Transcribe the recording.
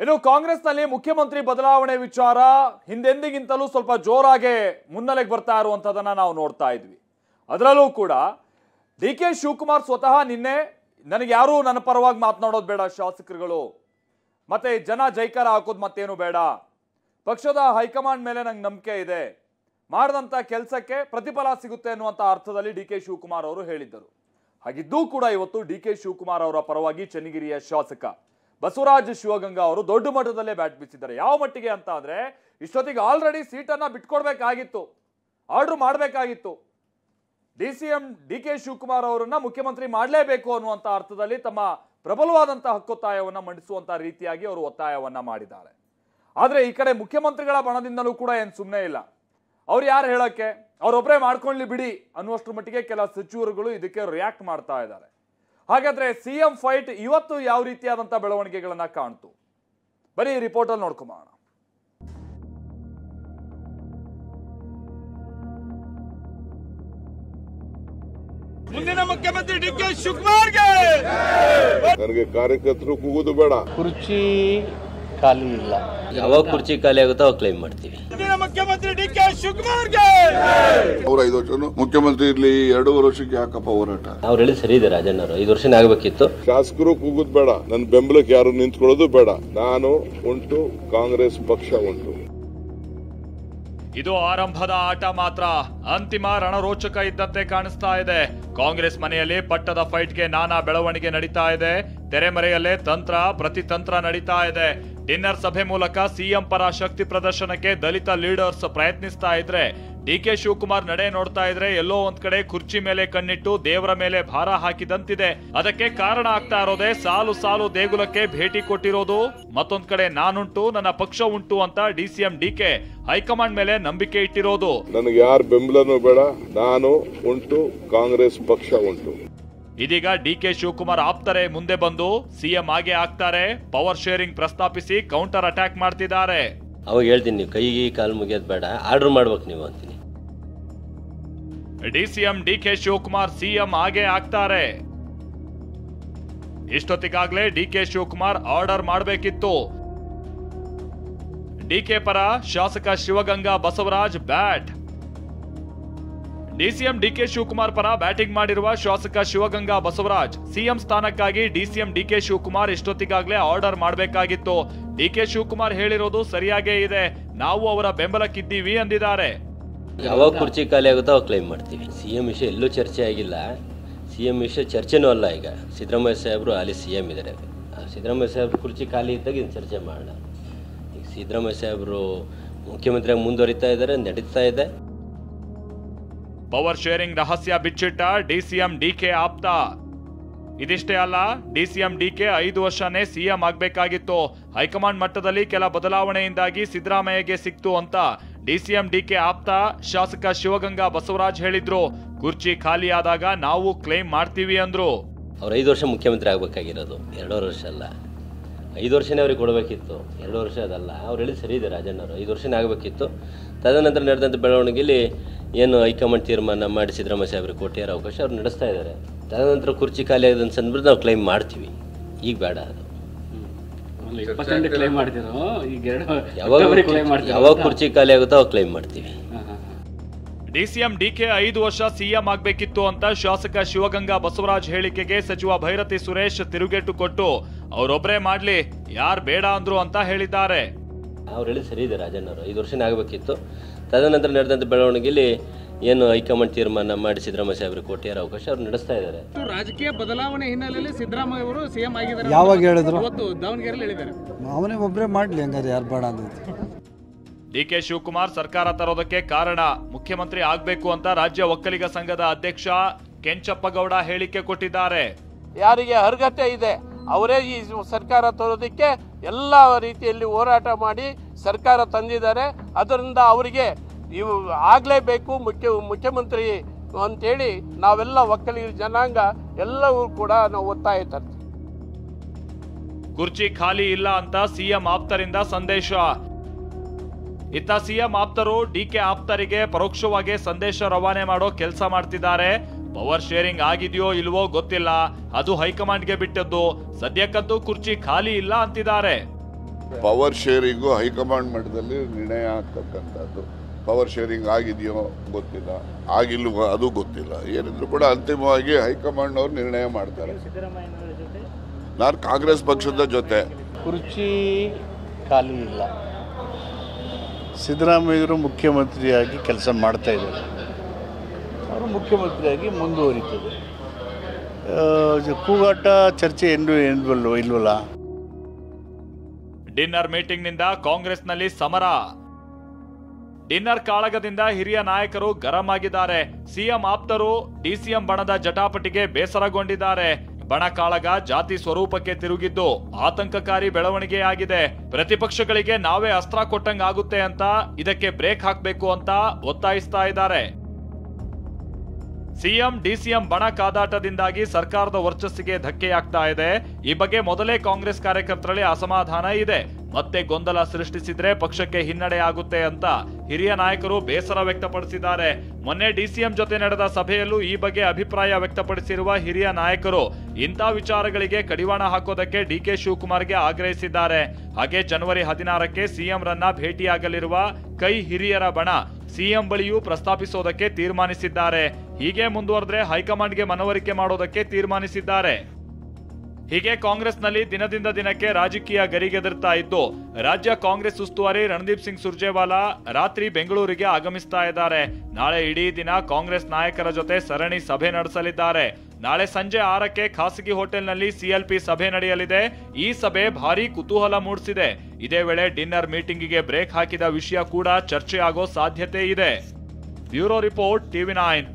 ಇನ್ನು ಕಾಂಗ್ರೆಸ್ನಲ್ಲಿ ಮುಖ್ಯಮಂತ್ರಿ ಬದಲಾವಣೆ ವಿಚಾರ ಹಿಂದೆಂದಿಗಿಂತಲೂ ಸ್ವಲ್ಪ ಜೋರಾಗಿ ಮುನ್ನೆಲೆಗೆ ಬರ್ತಾ ಇರುವಂತದನ್ನ ನಾವು ನೋಡ್ತಾ ಇದ್ವಿ. ಅದರಲ್ಲೂ ಕೂಡ ಡಿ.ಕೆ. ಶಿವಕುಮಾರ್ ಸ್ವತಃ ನಿನ್ನೆ ನನಗೆ ಯಾರೂ ನನ್ನ ಪರವಾಗಿ ಮಾತನಾಡೋದು ಬೇಡ, ಶಾಸಕರುಗಳು ಮತ್ತೆ ಜನ ಜೈಕಾರ ಹಾಕೋದು ಮತ್ತೇನು ಬೇಡ, ಪಕ್ಷದ ಹೈಕಮಾಂಡ್ ಮೇಲೆ ನಂಗೆ ನಂಬಿಕೆ ಇದೆ, ಮಾಡಿದಂಥ ಕೆಲಸಕ್ಕೆ ಪ್ರತಿಫಲ ಸಿಗುತ್ತೆ ಅನ್ನುವಂಥ ಅರ್ಥದಲ್ಲಿ ಡಿ.ಕೆ. ಶಿವಕುಮಾರ್ ಅವರು ಹೇಳಿದ್ದರು. ಹಾಗಿದ್ದೂ ಕೂಡ ಇವತ್ತು ಡಿ.ಕೆ. ಶಿವಕುಮಾರ್ ಅವರ ಪರವಾಗಿ ಚನ್ನಗಿರಿಯ ಶಾಸಕ ಬಸವರಾಜ ಶಿವಗಂಗಾ ಅವರು ದೊಡ್ಡ ಮಟ್ಟದಲ್ಲೇ ಬ್ಯಾಟ್ ಬೀಸಿದ್ದಾರೆ. ಯಾವ ಮಟ್ಟಿಗೆ ಅಂತ ಅಂದ್ರೆ ಇಷ್ಟೊತ್ತಿಗೆ ಆಲ್ರೆಡಿ ಸೀಟನ್ನ ಬಿಟ್ಕೊಡ್ಬೇಕಾಗಿತ್ತು, ಆರ್ಡರ್ ಮಾಡಬೇಕಾಗಿತ್ತು. ಡಿ.ಕೆ. ಶಿವಕುಮಾರ್ ಅವರನ್ನ ಮುಖ್ಯಮಂತ್ರಿ ಮಾಡಲೇಬೇಕು ಅನ್ನುವಂಥ ಅರ್ಥದಲ್ಲಿ ತಮ್ಮ ಪ್ರಬಲವಾದಂತಹ ಹಕ್ಕೊತ್ತಾಯವನ್ನ ಮಂಡಿಸುವಂತ ರೀತಿಯಾಗಿ ಅವರು ಒತ್ತಾಯವನ್ನ ಮಾಡಿದ್ದಾರೆ. ಆದ್ರೆ ಈ ಕಡೆ ಮುಖ್ಯಮಂತ್ರಿಗಳ ಬಣದಿಂದಲೂ ಕೂಡ ಏನು ಸುಮ್ಮನೆ ಇಲ್ಲ. ಅವ್ರು ಯಾರು ಹೇಳಕ್ಕೆ, ಅವರೊಬ್ಬರೇ ಮಾಡ್ಕೊಳ್ಳಿ ಬಿಡಿ ಅನ್ನುವಷ್ಟರ ಮಟ್ಟಿಗೆ ಕೆಲ ಸಚಿವರುಗಳು ಇದಕ್ಕೆ ರಿಯಾಕ್ಟ್ ಮಾಡ್ತಾ ಇದ್ದಾರೆ. ಹಾಗಾದ್ರೆ ಸಿಎಂ ಫೈಟ್ ಇವತ್ತು ಯಾವ ರೀತಿಯಾದಂತ ಬೆಳವಣಿಗೆಗಳನ್ನ ಕಾಣ್ತು, ಬರೀ ರಿಪೋರ್ಟ್ ಅಲ್ಲಿ ನೋಡ್ಕೊಂಬೋಣ. ಮುಂದಿನ ಮುಖ್ಯಮಂತ್ರಿ ಡಿ.ಕೆ. ಶಿವಕುಮಾರ್ಗೆ ನನಗೆ ಕಾರ್ಯಕರ್ತರು ಕೂಗುದು ಬೇಡ. ಕುರ್ಚಿ ಖಾಲಿ ಇಲ್ಲ, ಯಾವಾಗ ಕುರ್ಚಿ ಖಾಲಿ ಆಗುತ್ತೋ ಅವಾಗ ಕ್ಲೈಮ್ ಮಾಡ್ತೀವಿ. ಮುಂದಿನ ಮುಖ್ಯಮಂತ್ರಿ ಡಿ.ಕೆ. ಶಿವಕುಮಾರ್ಗೆ ಅವ್ರು 5 ವರ್ಷ ಮುಖ್ಯಮಂತ್ರಿ ಇರ್ಲಿ, 2 ವರ್ಷಕ್ಕೆ ಯಾಕಪ್ಪ ಹೋರಾಟ? ಅವ್ರು ಹೇಳಿದ್ ಸರಿ ಇದೆ, ರಾಜಣ್ಣ ಅವರು 5 ವರ್ಷನೇ ಆಗಬೇಕಿತ್ತು. ಶಾಸಕರು ಕೂಗುದು ಬೇಡ, ನನ್ನ ಬೆಂಬಲಕ್ಕೆ ಯಾರು ನಿಂತ್ಕೊಳ್ಳೋದು ಬೇಡ. ನಾನು ಉಂಟು, ಕಾಂಗ್ರೆಸ್ ಪಕ್ಷ ಉಂಟು. ಇದು ಆರಂಭದ ಆಟ ಮಾತ್ರ. ಅಂತಿಮ ರಣರೋಚಕ ಇದ್ದಂತೆ ಕಾಣಿಸ್ತಾ ಇದೆ. ಕಾಂಗ್ರೆಸ್ ಮನೆಯಲ್ಲಿ ಪಟ್ಟದ ಫೈಟ್ಗೆ ನಾನಾ ಬೆಳವಣಿಗೆ ನಡೀತಾ ಇದೆ. ತೆರೆಮರೆಯಲ್ಲೇ ತಂತ್ರ ಪ್ರತಿತಂತ್ರ ನಡೀತಾ ಇದೆ. ಡಿನ್ನರ್ ಸಭೆ ಮೂಲಕ ಸಿಎಂ ಪರ ಶಕ್ತಿ ಪ್ರದರ್ಶನಕ್ಕೆ ದಲಿತ ಲೀಡರ್ಸ್ ಪ್ರಯತ್ನಿಸ್ತಾ ಇದ್ರೆ, ಡಿ.ಕೆ. ಶಿವಕುಮಾರ್ ನಡೆ ನೋಡ್ತಾ ಇದ್ರೆ ಎಲ್ಲೋ ಒಂದ್ ಕಡೆ ಕುರ್ಚಿ ಮೇಲೆ ಕಣ್ಣಿಟ್ಟು ದೇವರ ಮೇಲೆ ಭಾರ ಹಾಕಿದಂತಿದೆ. ಅದಕ್ಕೆ ಕಾರಣ ಆಗ್ತಾ ಇರೋದೇ ಸಾಲು ಸಾಲು ದೇಗುಲಕ್ಕೆ ಭೇಟಿ ಕೊಟ್ಟಿರೋದು. ಮತ್ತೊಂದ್ ಕಡೆ ನಾನುಂಟು, ನನ್ನ ಪಕ್ಷ ಉಂಟು ಅಂತ ಡಿ.ಸಿ.ಎಂ ಡಿ.ಕೆ. ಹೈಕಮಾಂಡ್ ಮೇಲೆ ನಂಬಿಕೆ ಇಟ್ಟಿರೋದು. ನನಗೆ ಯಾರ ಬೆಂಬಲನೂ ಬೇಡ, ನಾನು ಉಂಟು, ಕಾಂಗ್ರೆಸ್ ಪಕ್ಷ ಉಂಟು. ಇದೀಗ ಡಿ.ಕೆ. ಶಿವಕುಮಾರ್ ಆಪ್ತರೆ ಮುಂದೆ ಬಂದು ಸಿಎಂ ಆಗೇ ಆಗ್ತಾರೆ, ಪವರ್ ಶೇರಿಂಗ್ ಪ್ರಸ್ತಾಪಿಸಿ ಕೌಂಟರ್ ಅಟ್ಯಾಕ್ ಮಾಡ್ತಿದ್ದಾರೆ. ಅವಾಗ ಹೇಳ್ತೀನಿ, ನೀವು ಕೈಗೆ ಕಾಲು ಮುಗಿಯೋದು ಬೇಡ, ಆರ್ಡರ್ ಮಾಡ್ಬೇಕು ನೀವು ಅಂತೀನಿ. ಡಿ.ಸಿ.ಎಂ ಡಿ.ಕೆ. ಶಿವಕುಮಾರ್ ಸಿಎಂ ಆಗೇ ಆಗ್ತಾರೆ. ಇಷ್ಟೊತ್ತಿಗಾಗ್ಲೇ ಡಿ.ಕೆ. ಶಿವಕುಮಾರ್ ಆರ್ಡರ್ ಮಾಡಬೇಕಿತ್ತು. ಡಿ.ಕೆ. ಪರ ಶಾಸಕ ಶಿವಗಂಗಾ ಬಸವರಾಜ್ ಬ್ಯಾಟ್. ಡಿಸಿಎಂ ಡಿ.ಕೆ. ಶಿವಕುಮಾರ್ ಪರ ಬ್ಯಾಟಿಂಗ್ ಮಾಡಿರುವ ಶಾಸಕ ಶಿವಗಂಗಾ ಬಸವರಾಜ್ ಸಿಎಂ ಸ್ಥಾನಕ್ಕಾಗಿ ಡಿಸಿಎಂ ಡಿ.ಕೆ. ಶಿವಕುಮಾರ್ ಇಷ್ಟೊತ್ತಿಗಾಗ್ಲೇ ಆರ್ಡರ್ ಮಾಡಬೇಕಾಗಿತ್ತು. ಡಿ.ಕೆ. ಶಿವಕುಮಾರ್ ಹೇಳಿರೋದು ಸರಿಯಾಗೇ ಇದೆ, ನಾವು ಅವರ ಬೆಂಬಲಕ್ಕಿದ್ದೀವಿ ಅಂದಿದ್ದಾರೆ. ಯಾವಾಗ ಕುರ್ಚಿ ಖಾಲಿ ಆಗುತ್ತೋ ಅವಾಗ ಕ್ಲೈಮ್ ಮಾಡ್ತೀವಿ. ಸಿಎಂ ವಿಷಯ ಎಲ್ಲೂ ಚರ್ಚೆ ಆಗಿಲ್ಲ. ಸಿಎಂ ವಿಷಯ ಚರ್ಚೆನೂ ಅಲ್ಲ. ಈಗ ಸಿದ್ದರಾಮಯ್ಯ ಸಾಹೇಬರು ಅಲ್ಲಿ ಸಿಎಂ ಇದ್ದಾರೆ. ಸಿದ್ದರಾಮಯ್ಯ ಸಾಹೇಬ್ರು ಕುರ್ಚಿ ಖಾಲಿ ಇದ್ದಾಗ ಇದನ್ನು ಚರ್ಚೆ ಮಾಡೋಣ. ಈಗ ಸಿದ್ದರಾಮಯ್ಯ ಸಾಹೇಬರು ಮುಖ್ಯಮಂತ್ರಿಯಾಗಿ ಮುಂದುವರಿತಾ ಇದ್ದಾರೆ, ನಡೀತಾ ಇದೆ. ಪವರ್ ಶೇರಿಂಗ್ ರಹಸ್ಯ ಬಿಚ್ಚಿಟ್ಟ ಡಿಸಿಎಂ ಡಿ.ಕೆ. ಆಪ್ತ. ಇದಿಷ್ಟೇ ಅಲ್ಲ, ಡಿಸಿಎಂ ಡಿ.ಕೆ. 5 ವರ್ಷನೇ ಸಿಎಂ ಆಗ್ಬೇಕಾಗಿತ್ತು. ಹೈಕಮಾಂಡ್ ಮಟ್ಟದಲ್ಲಿ ಕೆಲ ಬದಲಾವಣೆಯಿಂದಾಗಿ ಸಿದ್ದರಾಮಯ್ಯಗೆ ಸಿಕ್ತು ಅಂತ ಡಿಸಿಎಂ ಡಿ.ಕೆ. ಆಪ್ತ ಶಾಸಕ ಶಿವಗಂಗಾ ಬಸವರಾಜ್ ಹೇಳಿದ್ರು. ಕುರ್ಚಿ ಖಾಲಿ ಆದಾಗ ನಾವು ಕ್ಲೈಮ್ ಮಾಡ್ತೀವಿ ಅಂದ್ರು. ಅವ್ರು 5 ವರ್ಷ ಮುಖ್ಯಮಂತ್ರಿ ಆಗ್ಬೇಕಾಗಿರೋದು, 2 ವರ್ಷ ಅಲ್ಲ. 5 ವರ್ಷನೇ ಅವ್ರಿಗೆ ಕೊಡಬೇಕಿತ್ತು, 2 ವರ್ಷ ಅದಲ್ಲ. ಅವ್ರು ಹೇಳಿದ್ ಸರಿ ಇದೆ, ರಾಜಣ್ಣ ಅವರು 5 ವರ್ಷನೇ ಆಗಬೇಕಿತ್ತು. ತದನಂತರ ನಡೆದಂಥ ಬೆಳವಣಿಗೆಯಲ್ಲಿ ಏನು ಹೈಕಮಾಂಡ್ ತೀರ್ಮಾನ ಮಾಡಿ ಸಿದ್ದರಾಮಯ್ಯ ಸಾಹೇಬ್ರಿಗೆ ಕೊಟ್ಟಿರೋ ಅವಕಾಶ ಅವ್ರು ನಡೆಸ್ತಾ ಇದ್ದಾರೆ. ತದನಂತರ ಕುರ್ಚಿ ಖಾಲಿ ಆಗಿದೆ ಸಂದರ್ಭದಲ್ಲಿ ನಾವು ಕ್ಲೈಮ್ ಮಾಡ್ತೀವಿ. ಈಗ ಬೇಡ, ಅದು ಯಾವಾಗ ಕುರ್ಚಿ ಖಾಲಿ ಆಗುತ್ತೋ ಅವಾಗ ಕ್ಲೈಮ್ ಮಾಡ್ತೀವಿ. ಡಿಸಿಎಂ ಡಿ.ಕೆ. 5 ವರ್ಷ ಸಿಎಂ ಆಗ್ಬೇಕಿತ್ತು ಅಂತ ಶಾಸಕ ಶಿವಗಂಗಾ ಬಸವರಾಜ್ ಹೇಳಿಕೆಗೆ ಸಚಿವ ಭೈರತಿ ಸುರೇಶ್ ತಿರುಗೇಟು ಕೊಟ್ಟು ಅವರೊಬ್ಬರೇ ಮಾಡ್ಲಿ, ಯಾರು ಬೇಡ ಅಂದ್ರು ಅಂತ ಹೇಳಿದ್ದಾರೆ. ಅವ್ರು ಹೇಳಿದ್ ಸರಿ ಇದೆ, ರಾಜಣ್ಣ ಅವರು 5 ವರ್ಷನೇ ಆಗಬೇಕಿತ್ತು. ತದನಂತರ ನಡೆದಂಥ ಬೆಳವಣಿಗೆಯಲ್ಲಿ ಏನು ಹೈಕಮಾಂಡ್ ತೀರ್ಮಾನ ಮಾಡಿ ಸಿದ್ದರಾಮಯ್ಯ ಸಾಹೇಬ್ರಿಗೆ ಕೊಟ್ಟಿರೋ ಅವಕಾಶ ಅವ್ರು ನಡೆಸ್ತಾ ಇದ್ದಾರೆ. ರಾಜಕೀಯ ಬದಲಾವಣೆ ಹಿನ್ನೆಲೆಯಲ್ಲಿ ಸಿದ್ದರಾಮಯ್ಯ ಅವರು ಸಿಎಂ ಆಗಿದ್ದಾರೆ. ಯಾವಾಗ ಹೇಳಿದ್ರು? ಇವತ್ತು ದಾವಣಗೆರೆಯಲ್ಲಿ ಹೇಳಿದ್ದಾರೆ. ಅವನೇ ಒಬ್ಬರೇ ಮಾಡಲಿ, ಹಂಗಾರೆ ಯಾರು ಬೇಡ ಅಂತ. ಡಿ.ಕೆ. ಶಿವಕುಮಾರ್ ಸರ್ಕಾರ ತರೋದಕ್ಕೆ ಕಾರಣ ಮುಖ್ಯಮಂತ್ರಿ ಆಗ್ಬೇಕು ಅಂತ ರಾಜ್ಯ ಒಕ್ಕಲಿಗ ಸಂಘದ ಅಧ್ಯಕ್ಷ ಕೆಂಚಪ್ಪಗೌಡ ಹೇಳಿಕೆ ಕೊಟ್ಟಿದ್ದಾರೆ. ಯಾರಿಗೆ ಅರ್ಹತೆ ಇದೆ ಅವರೇ ಈ ಸರ್ಕಾರ ತರೋದಕ್ಕೆ ಎಲ್ಲ ರೀತಿಯಲ್ಲಿ ಹೋರಾಟ ಮಾಡಿ ಸರ್ಕಾರ ತಂದಿದ್ದಾರೆ. ಅದರಿಂದ ಅವರಿಗೆ ಇವು ಆಗಲೇಬೇಕು ಮುಖ್ಯಮಂತ್ರಿ ಅಂತೇಳಿ ನಾವೆಲ್ಲ ಒಕ್ಕಲಿಗ ಜನಾಂಗ ಎಲ್ಲವೂ ಕೂಡ ನಾವು ಒತ್ತಾಯ ತರ್ತೀವಿ. ಕುರ್ಚಿ ಖಾಲಿ ಇಲ್ಲ ಅಂತ ಸಿಎಂ ಆಪ್ತರಿಂದ ಸಂದೇಶ. ಇತ್ತ ಸಿಎಂ ಆಪ್ತರು ಡಿ.ಕೆ. ಆಪ್ತರಿಗೆ ಪರೋಕ್ಷವಾಗಿ ಸಂದೇಶ ರವಾನೆ ಮಾಡೋ ಕೆಲಸ ಮಾಡ್ತಿದ್ದಾರೆ. ಪವರ್ ಶೇರಿಂಗ್ ಆಗಿದೆಯೋ ಇಲ್ವೋ ಗೊತ್ತಿಲ್ಲ, ಅದು ಹೈಕಮಾಂಡ್ಗೆ ಬಿಟ್ಟದ್ದು. ಸದ್ಯಕ್ಕಂತೂ ಕುರ್ಚಿ ಖಾಲಿ ಇಲ್ಲ ಅಂತಿದ್ದಾರೆ. ಪವರ್ ಶೇರಿಂಗು ಹೈಕಮಾಂಡ್ ಮಟ್ಟದಲ್ಲಿ ನಿರ್ಣಯ ಆಗ್ತಕ್ಕಂಥದ್ದು. ಪವರ್ ಶೇರಿಂಗ್ ಆಗಿದೆಯೋ ಗೊತ್ತಿಲ್ಲ, ಆಗಿಲ್ವೋ ಅದು ಗೊತ್ತಿಲ್ಲ. ಏನಿದ್ರು ಕೂಡ ಅಂತಿಮವಾಗಿ ಹೈಕಮಾಂಡ್ ಅವರು ನಿರ್ಣಯ ಮಾಡ್ತಾರೆ. ನಾನು ಕಾಂಗ್ರೆಸ್ ಪಕ್ಷದ ಜೊತೆ. ಕುರ್ಚಿ ಖಾಲಿ ಇಲ್ಲ. ಸಿದ್ದರಾಮಯ್ಯರು ಮುಖ್ಯಮಂತ್ರಿಯಾಗಿ ಕೆಲಸ ಮಾಡ್ತಾ ಇದ್ದಾರೆ. ಅವರು ಮುಖ್ಯಮಂತ್ರಿಯಾಗಿ ಮುಂದುವರಿತದೆ. ಕೂಗಾಟ ಚರ್ಚೆ ಇಲ್ವಲ್ಲ. ಡಿನ್ನರ್ ಮೀಟಿಂಗ್ನಿಂದ ಕಾಂಗ್ರೆಸ್ನಲ್ಲಿ ಸಮರ. ಡಿನ್ನರ್ ಕಾಳಗದಿಂದ ಹಿರಿಯ ನಾಯಕರು ಗರಂ ಆಗಿದ್ದಾರೆ. ಸಿಎಂ ಆಪ್ತರು ಡಿಸಿಎಂ ಬಣದ ಜಟಾಪಟಿಗೆ ಬೇಸರಗೊಂಡಿದ್ದಾರೆ. ಬಣ ಕಾಳಗ ಜಾತಿ ಸ್ವರೂಪಕ್ಕೆ ತಿರುಗಿದ್ದು ಆತಂಕಕಾರಿ ಬೆಳವಣಿಗೆಯಾಗಿದೆ. ಪ್ರತಿಪಕ್ಷಗಳಿಗೆ ನಾವೇ ಅಸ್ತ್ರ ಕೊಟ್ಟಂಗಾಗುತ್ತೆ ಅಂತ ಇದಕ್ಕೆ ಬ್ರೇಕ್ ಹಾಕಬೇಕು ಅಂತ ಒತ್ತಾಯಿಸ್ತಾ ಇದ್ದಾರೆ. ಸಿಎಂ ಡಿಸಿಎಂ ಬಣ ಕಾದಾಟದಿಂದಾಗಿ ಸರ್ಕಾರದ ವರ್ಚಸ್ಸಿಗೆ ಧಕ್ಕೆಯಾಗ್ತಾ ಇದೆ. ಈ ಬಗ್ಗೆ ಮೊದಲೇ ಕಾಂಗ್ರೆಸ್ ಕಾರ್ಯಕರ್ತರಲ್ಲಿ ಅಸಮಾಧಾನ ಇದೆ. ಮತ್ತೆ ಗೊಂದಲ ಸೃಷ್ಟಿಸಿದ್ರೆ ಪಕ್ಷಕ್ಕೆ ಹಿನ್ನಡೆ ಆಗುತ್ತೆ ಅಂತ ಹಿರಿಯ ನಾಯಕರು ಬೇಸರ ವ್ಯಕ್ತಪಡಿಸಿದ್ದಾರೆ. ಮೊನ್ನೆ ಡಿಸಿಎಂ ಜೊತೆ ನಡೆದ ಸಭೆಯಲ್ಲೂ ಈ ಬಗ್ಗೆ ಅಭಿಪ್ರಾಯ ವ್ಯಕ್ತಪಡಿಸಿರುವ ಹಿರಿಯ ನಾಯಕರು ಇಂಥ ವಿಚಾರಗಳಿಗೆ ಕಡಿವಾಣ ಹಾಕೋದಕ್ಕೆ ಡಿಕೆ ಶಿವಕುಮಾರ್ಗೆ ಆಗ್ರಹಿಸಿದ್ದಾರೆ. ಹಾಗೆ ಜನವರಿ 16ಕ್ಕೆ ಸಿಎಂ ರನ್ನ ಭೇಟಿಯಾಗಲಿರುವ ಕೈ ಹಿರಿಯರ ಬಣ ಸಿಎಂ ಬಳಿಯೂ ಪ್ರಸ್ತಾಪಿಸೋದಕ್ಕೆ ತೀರ್ಮಾನಿಸಿದ್ದಾರೆ. ಹೀಗೆ ಮುಂದುವರೆದ್ರೆ ಹೈಕಮಾಂಡ್ಗೆ ಮನವರಿಕೆ ಮಾಡೋದಕ್ಕೆ ತೀರ್ಮಾನಿಸಿದ್ದಾರೆ. ಹೀಗೆ ಕಾಂಗ್ರೆಸ್ನಲ್ಲಿ ದಿನದಿಂದ ದಿನಕ್ಕೆ ರಾಜಕೀಯ ಗರಿಗೆದರ್ತಾ ಇದ್ದು ರಾಜ್ಯ ಕಾಂಗ್ರೆಸ್ ಉಸ್ತುವಾರಿ ರಣದೀಪ್ ಸಿಂಗ್ ಸುರ್ಜೇವಾಲಾ ರಾತ್ರಿ ಬೆಂಗಳೂರಿಗೆ ಆಗಮಿಸ್ತಾ ಇದ್ದಾರೆ. ನಾಳೆ ಇಡೀ ದಿನ ಕಾಂಗ್ರೆಸ್ ನಾಯಕರ ಜೊತೆ ಸರಣಿ ಸಭೆ ನಡೆಸಲಿದ್ದಾರೆ. ನಾಳೆ ಸಂಜೆ 6ಕ್ಕೆ ಖಾಸಗಿ ಹೋಟೆಲ್ನಲ್ಲಿ ಸಿಎಲ್ಪಿ ಸಭೆ ನಡೆಯಲಿದೆ. ಈ ಸಭೆ ಭಾರೀ ಕುತೂಹಲ ಮೂಡಿಸಿದೆ. ಇದೇ ವೇಳೆ ಡಿನ್ನರ್ ಮೀಟಿಂಗಿಗೆ ಬ್ರೇಕ್ ಹಾಕಿದ ವಿಷಯ ಕೂಡ ಚರ್ಚೆ ಆಗೋ ಸಾಧ್ಯತೆ ಇದೆ. Bureau report, TV9.